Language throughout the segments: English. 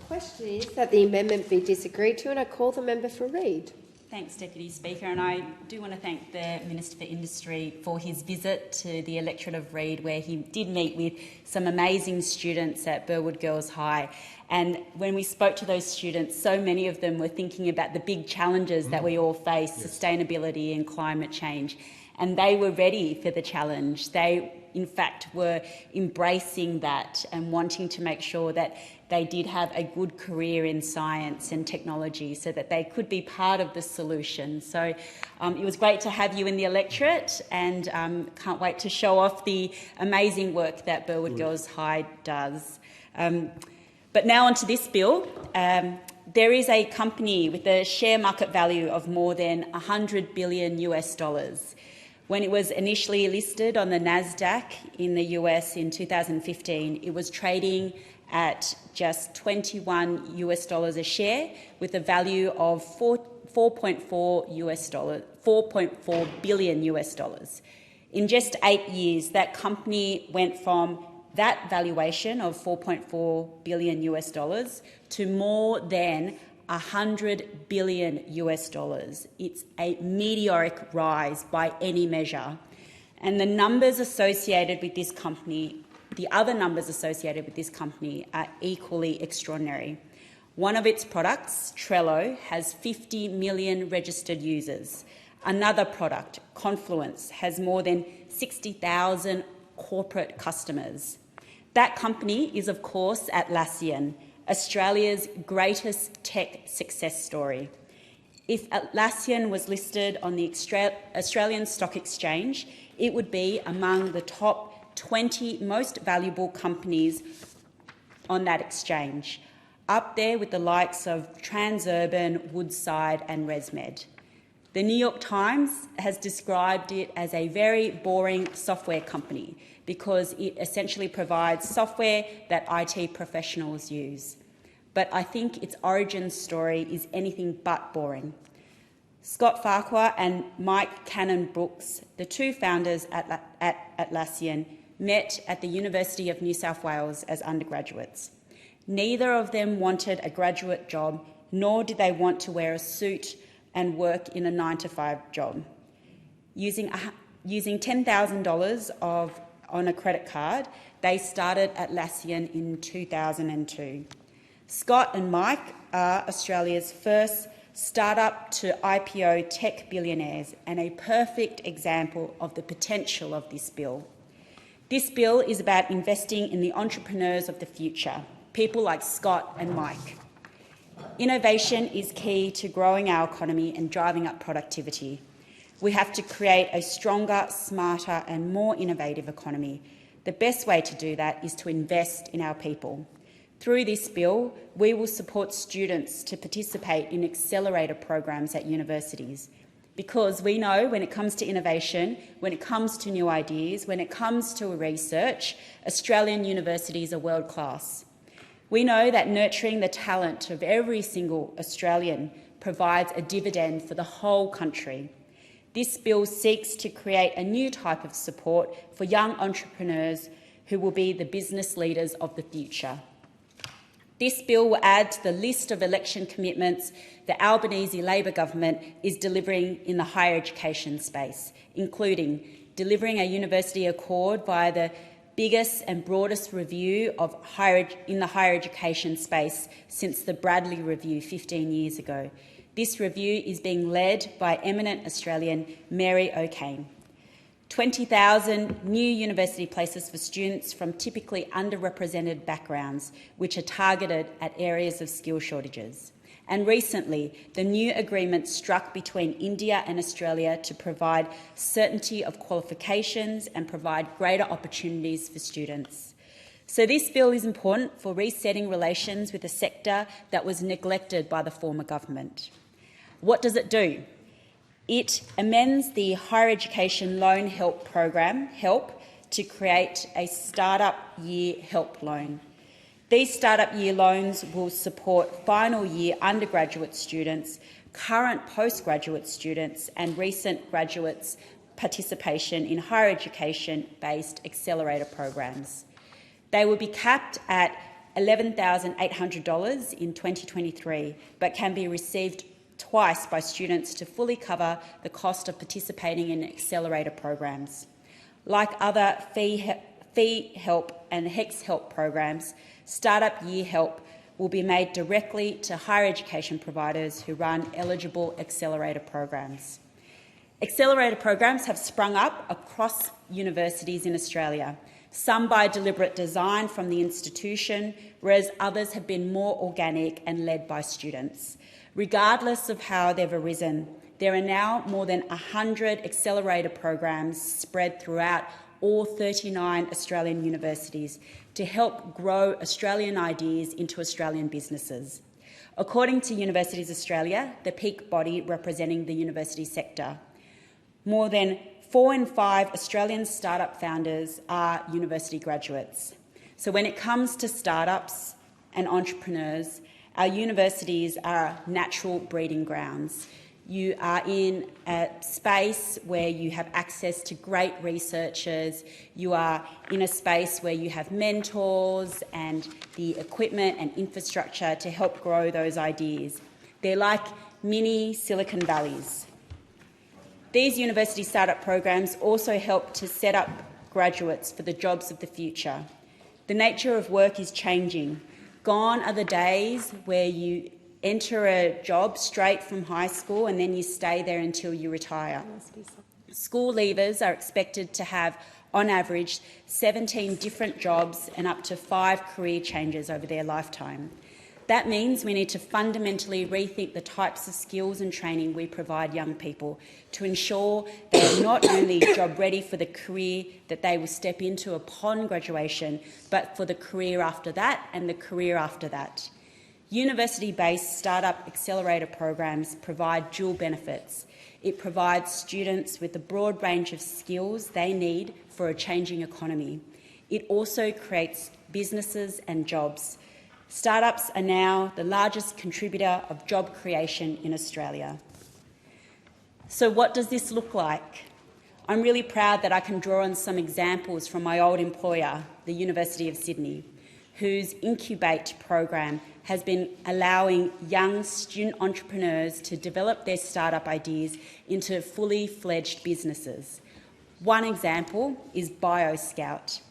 question is that the amendment be disagreed to, and I call the member for Reid. Thanks, Deputy Speaker, and I do want to thank the Minister for Industry for his visit to the electorate of Reid, where he did meet with some amazing students at Burwood Girls High. And when we spoke to those students, so many of them were thinking about the big challenges that we all face, sustainability and climate change, and they were ready for the challenge. They, in fact, were embracing that and wanting to make sure that they did have a good career in science and technology so that they could be part of the solution. So it was great to have you in the electorate, and can't wait to show off the amazing work that Burwood Girls High does. But now onto this bill. There is a company with a share market value of more than $100 billion US. When it was initially listed on the NASDAQ in the US in 2015, it was trading at just $21 US a share, with a value of $4.4 billion US. In just 8 years, that company went from that valuation of $4.4 billion US to more than $100 billion US. It's a meteoric rise by any measure. And the numbers associated with this company, the other numbers associated with this company, are equally extraordinary. One of its products, Trello, has 50 million registered users. Another product, Confluence, has more than 60,000 corporate customers. That company is, of course, Atlassian, Australia's greatest tech success story. If Atlassian was listed on the Australian Stock Exchange, it would be among the top 20 most valuable companies on that exchange, up there with the likes of Transurban, Woodside and ResMed. The New York Times has described it as a very boring software company because it essentially provides software that IT professionals use. But I think its origin story is anything but boring. Scott Farquhar and Mike Cannon-Brooks, the two founders at Atlassian, met at the University of New South Wales as undergraduates. Neither of them wanted a graduate job, nor did they want to wear a suit and work in a 9-to-5 job. Using $10,000 on a credit card, they started Atlassian in 2002. Scott and Mike are Australia's first startup to IPO tech billionaires, and a perfect example of the potential of this bill. This bill is about investing in the entrepreneurs of the future, people like Scott and Mike. Innovation is key to growing our economy and driving up productivity. We have to create a stronger, smarter and more innovative economy. The best way to do that is to invest in our people. Through this bill, we will support students to participate in accelerator programs at universities, because we know when it comes to innovation, when it comes to new ideas, when it comes to research, Australian universities are world-class. We know that nurturing the talent of every single Australian provides a dividend for the whole country. This bill seeks to create a new type of support for young entrepreneurs who will be the business leaders of the future. This bill will add to the list of election commitments the Albanese Labor government is delivering in the higher education space, including delivering a university accord via the biggest and broadest review of in the higher education space since the Bradley Review 15 years ago. This review is being led by eminent Australian Mary O'Kane. 20,000 new university places for students from typically underrepresented backgrounds, which are targeted at areas of skill shortages. And recently, the new agreement struck between India and Australia to provide certainty of qualifications and provide greater opportunities for students. So this bill is important for resetting relations with a sector that was neglected by the former government. What does it do? It amends the Higher Education Loan Help Program, HELP, to create a Startup Year Help Loan. These Startup Year loans will support final year undergraduate students, current postgraduate students and recent graduates' participation in higher education-based accelerator programs. They will be capped at $11,800 in 2023, but can be received twice by students to fully cover the cost of participating in accelerator programs. Like other fee help and HEX help programs, Startup Year Help will be made directly to higher education providers who run eligible accelerator programs. Accelerator programs have sprung up across universities in Australia, some by deliberate design from the institution, whereas others have been more organic and led by students. Regardless of how they've arisen, there are now more than 100 accelerator programs spread throughout all 39 Australian universities to help grow Australian ideas into Australian businesses. According to Universities Australia, the peak body representing the university sector, more than 4 in 5 Australian startup founders are university graduates. So when it comes to startups and entrepreneurs, our universities are natural breeding grounds. You are in a space where you have access to great researchers. You are in a space where you have mentors and the equipment and infrastructure to help grow those ideas. They're like mini Silicon Valleys. These university startup programs also help to set up graduates for the jobs of the future. The nature of work is changing. Gone are the days where you enter a job straight from high school and then you stay there until you retire. School leavers are expected to have, on average, 17 different jobs and up to 5 career changes over their lifetime. That means we need to fundamentally rethink the types of skills and training we provide young people to ensure they are not only job ready for the career that they will step into upon graduation, but for the career after that and the career after that. University-based startup accelerator programs provide dual benefits. It provides students with the broad range of skills they need for a changing economy. It also creates businesses and jobs. Startups are now the largest contributor of job creation in Australia. So what does this look like? I'm really proud that I can draw on some examples from my old employer, the University of Sydney, whose Incubate program has been allowing young student entrepreneurs to develop their startup ideas into fully fledged businesses. One example is BioScout,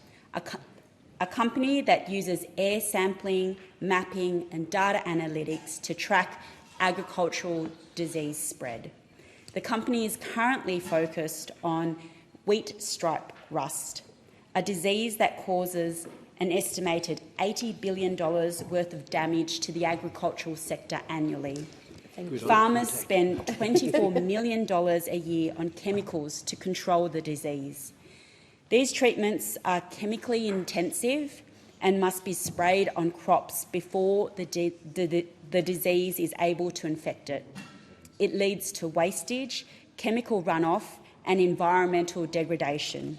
a company that uses air sampling, mapping and data analytics to track agricultural disease spread. The company is currently focused on wheat stripe rust, a disease that causes an estimated $80 billion worth of damage to the agricultural sector annually. Farmers spend $24 million a year on chemicals to control the disease. These treatments are chemically intensive and must be sprayed on crops before the disease is able to infect it. It leads to wastage, chemical runoff and environmental degradation.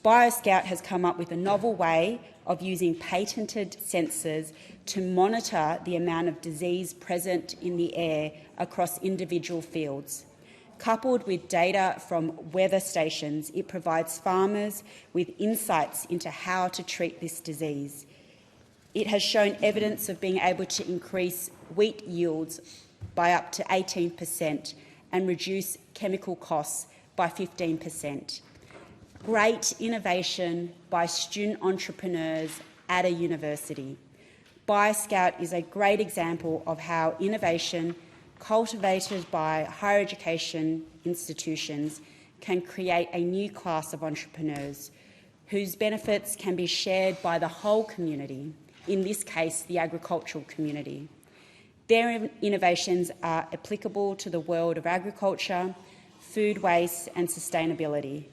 BioScout has come up with a novel way of using patented sensors to monitor the amount of disease present in the air across individual fields. Coupled with data from weather stations, it provides farmers with insights into how to treat this disease. It has shown evidence of being able to increase wheat yields by up to 18% and reduce chemical costs by 15%. Great innovation by student entrepreneurs at a university. BioScout is a great example of how innovation cultivated by higher education institutions can create a new class of entrepreneurs whose benefits can be shared by the whole community, in this case the agricultural community. Their innovations are applicable to the world of agriculture, food waste and sustainability,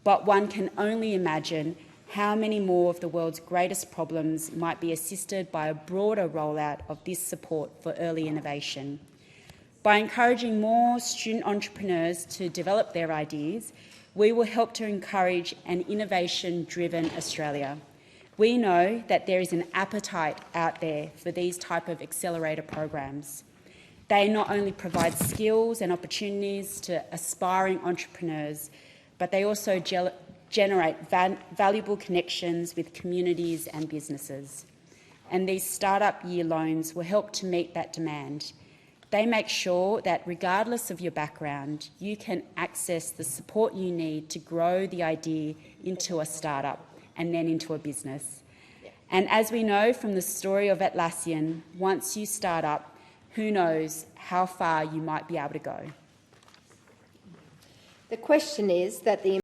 but one can only imagine how many more of the world's greatest problems might be assisted by a broader rollout of this support for early innovation. By encouraging more student entrepreneurs to develop their ideas, we will help to encourage an innovation-driven Australia. We know that there is an appetite out there for these type of accelerator programs. They not only provide skills and opportunities to aspiring entrepreneurs, but they also generate valuable connections with communities and businesses. and these startup year loans will help to meet that demand. They make sure that regardless of your background, you can access the support you need to grow the idea into a startup and then into a business. And as we know from the story of Atlassian, once you start up, who knows how far you might be able to go. The question is that the